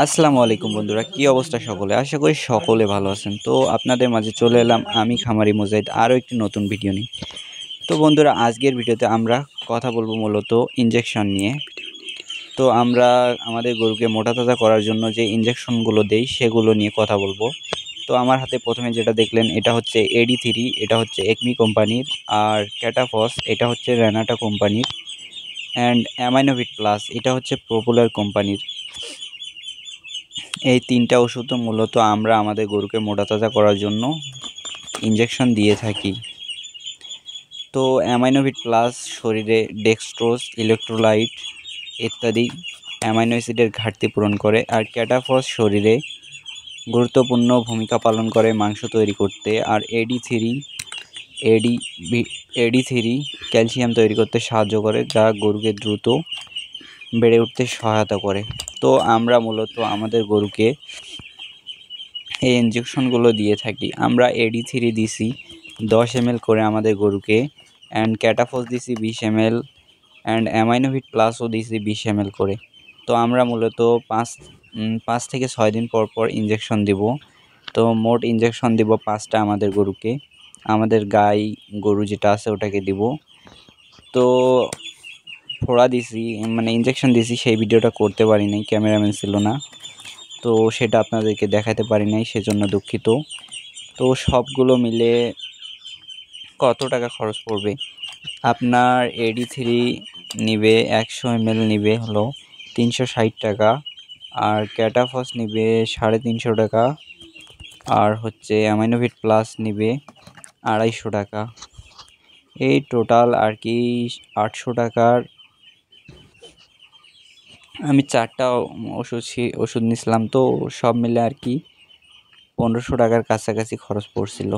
আসসালামু আলাইকুম বন্ধুরা, কি অবস্থা সকলে? আশা করি সকলে ভালো আছেন। তো আপনাদের মাঝে চলে এলাম আমি খামারি মুজাহিদ আরও একটি নতুন ভিডিও নিয়ে। তো বন্ধুরা, আজকের ভিডিওতে আমরা কথা বলবো মূলত ইনজেকশন নিয়ে। তো আমরা আমাদের গরুকে মোটা তাজা করার জন্য যে ইনজেকশনগুলো দেই সেগুলো নিয়ে কথা বলবো। তো আমার হাতে প্রথমে যেটা দেখলেন এটা হচ্ছে AD3, এটা হচ্ছে একমি কোম্পানির, আর ক্যাটাফস এটা হচ্ছে রেনাটা কোম্পানির, অ্যান্ড অ্যামাইনোভিট প্লাস এটা হচ্ছে পপুলার কোম্পানির। এই তিনটা ওষুধ মূলত আমরা আমাদের গরুকে মোটা তাজা করার জন্য ইনজেকশন দিয়ে থাকি। তো অ্যামাইনোভিট প্লাস শরীরে ডেক্সট্রোজ, ইলেকট্রোলাইট ইত্যাদি অ্যামাইনো অ্যাসিডের ঘাটতি পূরণ করে, আর ক্যাটাফস শরীরে গুরুত্বপূর্ণ ভূমিকা পালন করে মাংস তৈরি করতে, আর এডি এডি3 ক্যালসিয়াম তৈরি করতে সাহায্য করে, যা গরুকে দ্রুত বেড়ে উঠতে সহায়তা করে। তো আমরা মূলত আমাদের গরুকে এই ইনজেকশনগুলো দিয়ে থাকি। আমরা AD3 দিছি 10 ml করে আমাদের গরুকে, অ্যান্ড ক্যাটাফস দিছি 20 ml, অ্যান্ড অ্যামাইনোভিট প্লাসও দিছি 20 ml করে। তো আমরা মূলত 5 থেকে 6 দিন পর পর ইনজেকশন দিব। তো মোট ইনজেকশন দিব 5টা আমাদের গরুকে, আমাদের গাই গরু যেটা আছে ওটাকে দিব। তো ফোড়া দিছি, মানে ইনজেকশন দিছি, সেই ভিডিওটা করতে পারি নাই, ক্যামেরাম্যান ছিল না, তো সেটা আপনাদেরকে দেখাতে পারি নাই, সেজন্য দুঃখিত। তো সবগুলো মিলে কত টাকা খরচ পড়বে? আপনার AD3 নিবে 100 ml নিবে হলো 360 টাকা, আর ক্যাটাফস নিবে 350 টাকা, আর হচ্ছে অ্যামাইনোভিট প্লাস নিবে 250 টাকা। এই টোটাল আর কি 800 টাকার আমি 4টা ওষুধ নিছিলাম। তো সব মিলে আর কি 1500 টাকার কাছাকাছি খরচ পড়ছিল।